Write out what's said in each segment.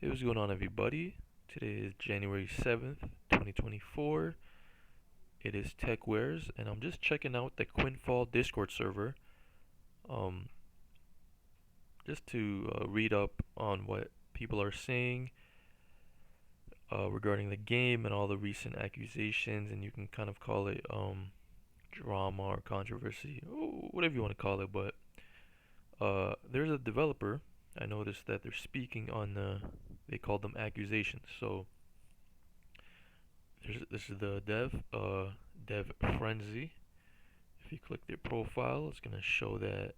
Hey, what's going on, everybody? Today is January 7th, 2024. It is TechWares, and I'm just checking out the Quinfall Discord server um, just to read up on what people are saying regarding the game and all the recent accusations, and you can kind of call it drama or controversy, whatever you want to call it. But there's a developer. I noticed that they're speaking on they call them accusations. So this is the dev frenzy. If you click their profile, it's gonna show that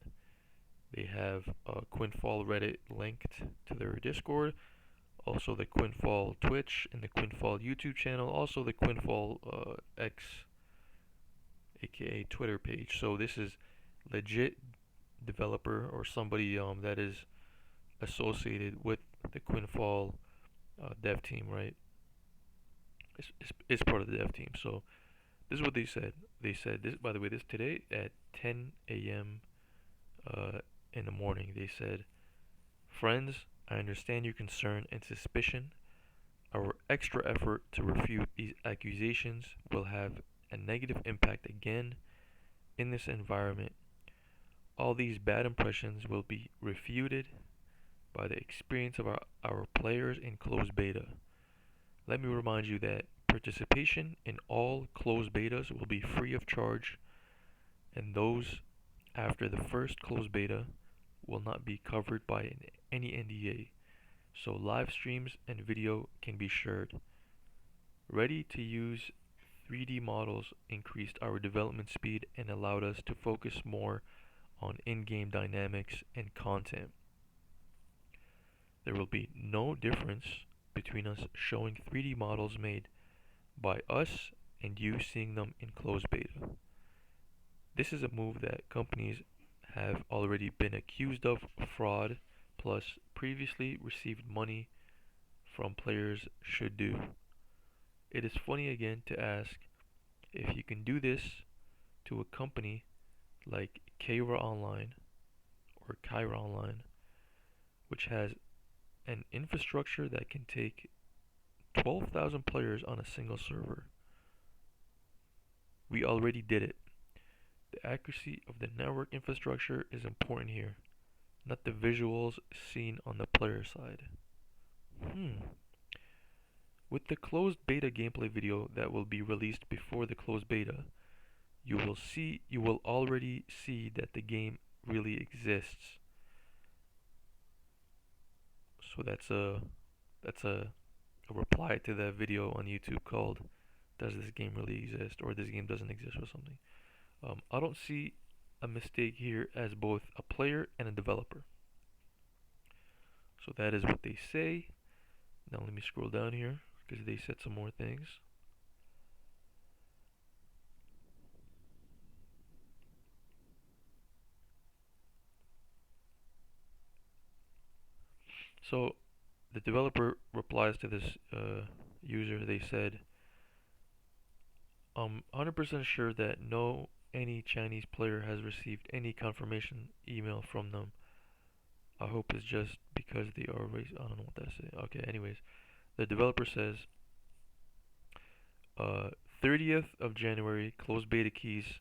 they have Quinfall Reddit linked to their Discord, also the Quinfall Twitch and the Quinfall YouTube channel, also the Quinfall X, aka Twitter page. So this is legit developer or somebody that is associated with the Quinfall dev team, right? It's part of the dev team. So this is what they said. They said this, by the way, this today at 10 a.m. Uh, in the morning. They said, "Friends, I understand your concern and suspicion. Our extra effort to refute these accusations will have a negative impact again in this environment. All these bad impressions will be refuted by the experience of our players in closed beta. Let me remind you that participation in all closed betas will be free of charge, and those after the first closed beta will not be covered by any NDA, so live streams and video can be shared. Ready to use 3D models increased our development speed and allowed us to focus more on in-game dynamics and content. There will be no difference between us showing 3D models made by us and you seeing them in closed beta. This is a move that companies have already been accused of fraud, plus previously received money from players should do. It is funny again to ask if you can do this to a company like Kyra Online or Kyra Online, which has an infrastructure that can take 12,000 players on a single server. We already did it. The accuracy of the network infrastructure is important here, not the visuals seen on the player side. Hmm. With the closed beta gameplay video that will be released before the closed beta, you will already see that the game really exists. So that's a reply to that video on YouTube called "Does this game really exist?" or "This game doesn't exist" or something. I don't see a mistake here as both a player and a developer. So that is what they say. Now let me scroll down here because they said some more things. So the developer replies to this user. They said, "I'm 100% sure that any Chinese player has received any confirmation email from them. I hope it's just because they are racist." I don't know what that says. Okay, anyways, the developer says, uh, 30th of January, closed beta keys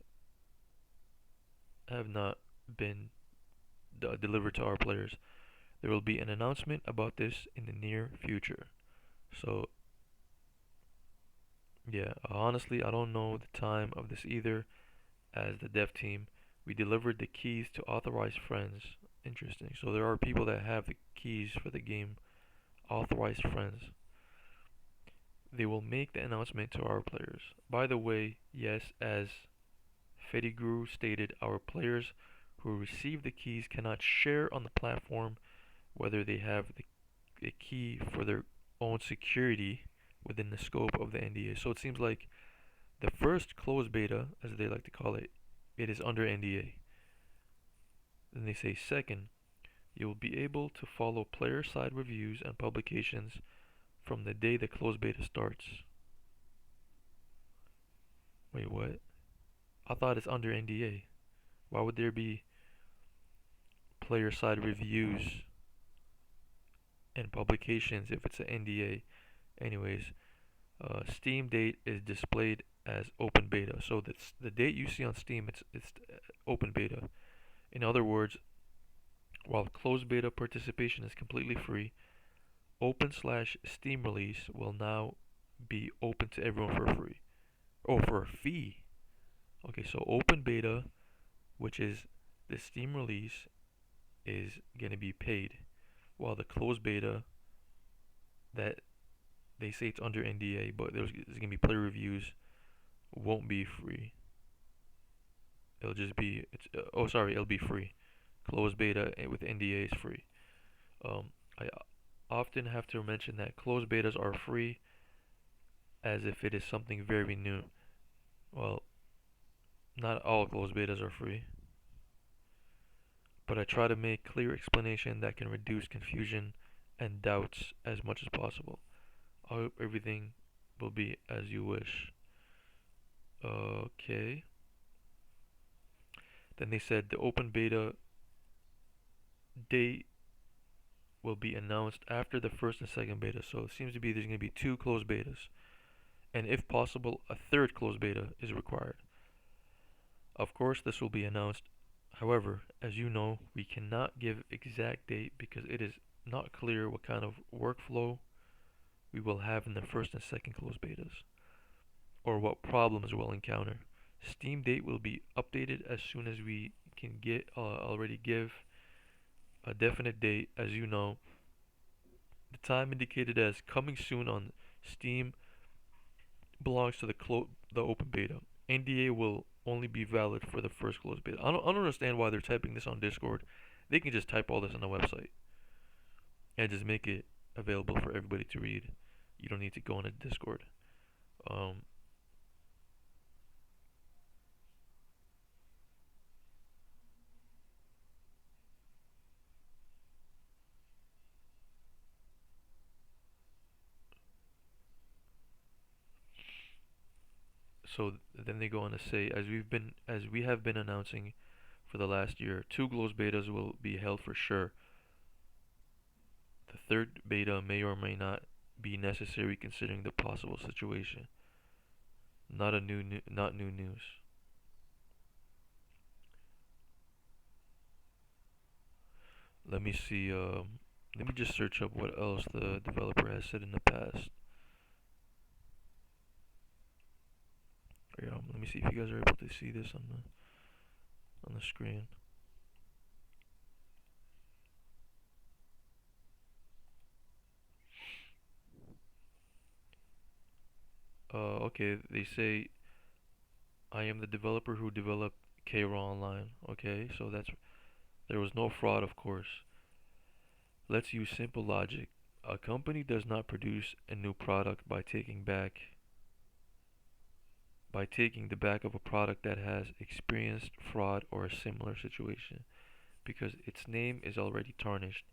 have not been delivered to our players. There will be an announcement about this in the near future. So, yeah, honestly, I don't know the time of this either. As the dev team, we delivered the keys to authorized friends. Interesting. So there are people that have the keys for the game, authorized friends. They will make the announcement to our players. By the way, yes, as Fediguru stated, our players who receive the keys cannot share on the platform whether they have the key for their own security within the scope of the NDA. So it seems like the first closed beta, as they like to call it, it is under NDA. Then they say second, you will be able to follow player side reviews and publications from the day the closed beta starts. Wait, what? I thought it's under NDA. Why would there be player side reviews and publications if it's an NDA. Anyways, Steam date is displayed as open beta. So that's the date you see on Steam. It's open beta. In other words, while closed beta participation is completely free, open/Steam release will now be open to everyone for free. Oh, for a fee. Okay, so open beta, which is the Steam release, is gonna be paid, while the closed beta that they say it's under NDA, but there's gonna be player reviews, won't be free. It'll just be it'll be free. Closed beta with NDA is free. I often have to mention that closed betas are free as if it is something very new. Well, not all closed betas are free, but I try to make clear explanation that can reduce confusion and doubts as much as possible. I hope everything will be as you wish. Okay. Then they said the open beta date will be announced after the first and second beta. So it seems to be there's going to be two closed betas. And if possible, a third closed beta is required. Of course, this will be announced. However, as you know, we cannot give exact date because it is not clear what kind of workflow we will have in the first and second closed betas, or what problems we'll encounter. Steam date will be updated as soon as we can get already give a definite date. As you know, the time indicated as coming soon on Steam belongs to the open beta. NDA will only be valid for the first closed beta. I don't understand why they're typing this on Discord. They can just type all this on the website and just make it available for everybody to read. You don't need to go on a Discord. Um, so then they go on to say, as we have been announcing for the last year, two closed betas will be held for sure. The third beta may or may not be necessary considering the possible situation. Not new news. Let me see. Let me just search up what else the developer has said in the past. Yeah, let me see if you guys are able to see this on the screen. Okay, they say I am the developer who developed K-Raw Online. Okay, so there was no fraud, of course. Let's use simple logic. A company does not produce a new product by taking the back of a product that has experienced fraud or a similar situation, because its name is already tarnished.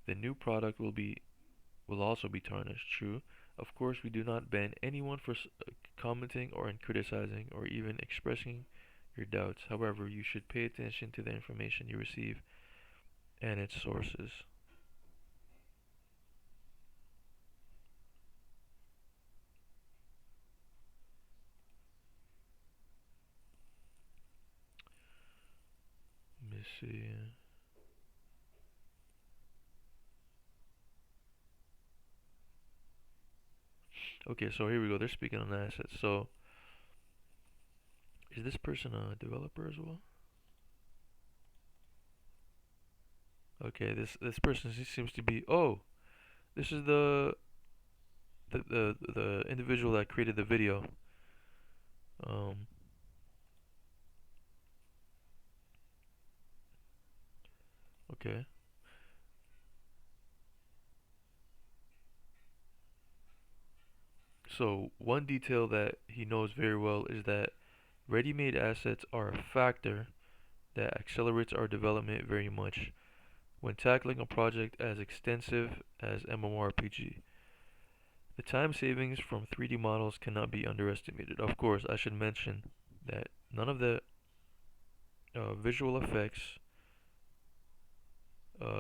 The new product will also be tarnished. True. Of course, we do not ban anyone for commenting or criticizing or even expressing your doubts. However, you should pay attention to the information you receive and its sources. Let me see. Okay, so here we go. They're speaking on assets. So, is this person a developer as well? Okay, this person seems to be. Oh, this is the individual that created the video. Um, okay. So one detail that he knows very well is that ready-made assets are a factor that accelerates our development very much when tackling a project as extensive as MMORPG. The time savings from 3D models cannot be underestimated. Of course, I should mention that none of the visual effects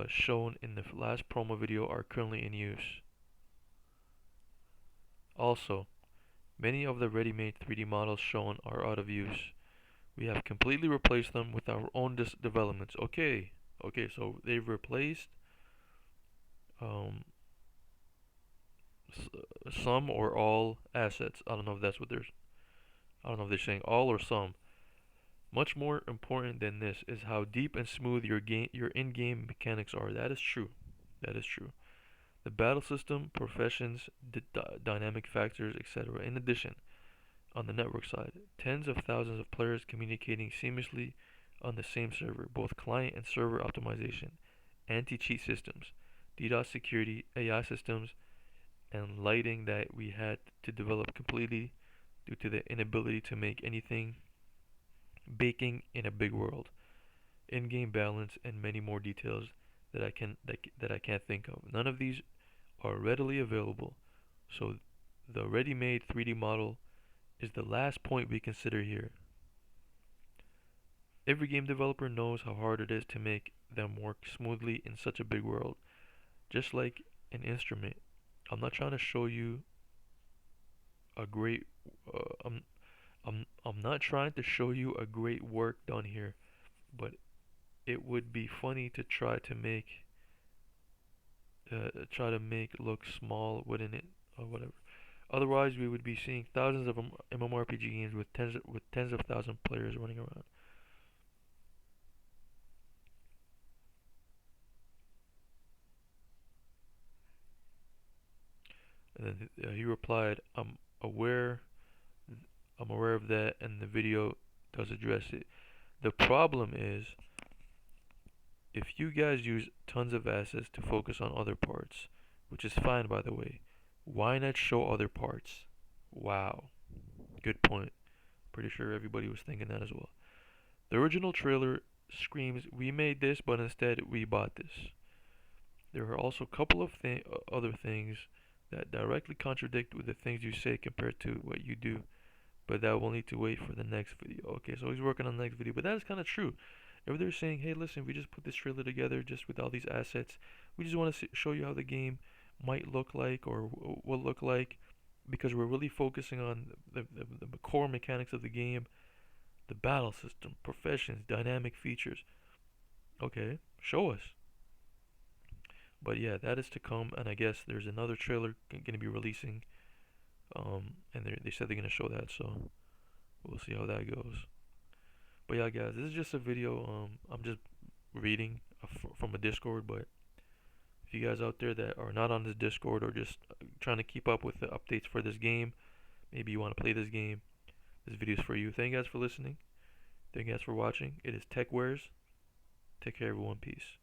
shown in the last promo video are currently in use. Also, many of the ready-made 3D models shown are out of use. We have completely replaced them with our own developments. Okay, so they've replaced um, some or all assets. I don't know if that's what they're. I don't know if they're saying all or some. Much more important than this is how deep and smooth your in-game mechanics are. That is true. That is true. The battle system, professions, dynamic factors, etc. In addition, on the network side, tens of thousands of players communicating seamlessly on the same server, both client and server optimization, anti-cheat systems, DDoS security, AI systems, and lighting that we had to develop completely due to the inability to make anything baking in a big world, in-game balance, and many more details that I can't think of. None of these are readily available, so the ready-made 3D model is the last point we consider here. Every game developer knows how hard it is to make them work smoothly in such a big world. Just like an instrument, I'm not trying to show you a great. Uh, I'm I'm not trying to show you a great work done here, but it would be funny to try to make look small, wouldn't it, or whatever. Otherwise, we would be seeing thousands of MMORPG games with tens of thousand players running around. And then he replied, aware, I'm aware of that, and the video does address it. The problem is, if you guys use tons of assets to focus on other parts, which is fine by the way, why not show other parts? Wow, good point. Pretty sure everybody was thinking that as well. The original trailer screams, we made this, but instead we bought this. There are also a couple of other things that directly contradict with the things you say compared to what you do, but that will need to wait for the next video. Okay, so he's working on the next video, but that is kind of true. If they're saying, hey, listen, we just put this trailer together just with all these assets, we just want to show you how the game might look like or will look like, because we're really focusing on the core mechanics of the game, the battle system, professions, dynamic features. Okay, show us. But yeah, that is to come, and I guess there's another trailer going to be releasing, and they said they're going to show that, so we'll see how that goes. But yeah, guys, this is just a video. I'm just reading from a Discord, but if you guys out there that are not on this Discord or just trying to keep up with the updates for this game, maybe you want to play this game, this video is for you. Thank you guys for listening. Thank you guys for watching. It is TechWares. Take care, everyone. Peace.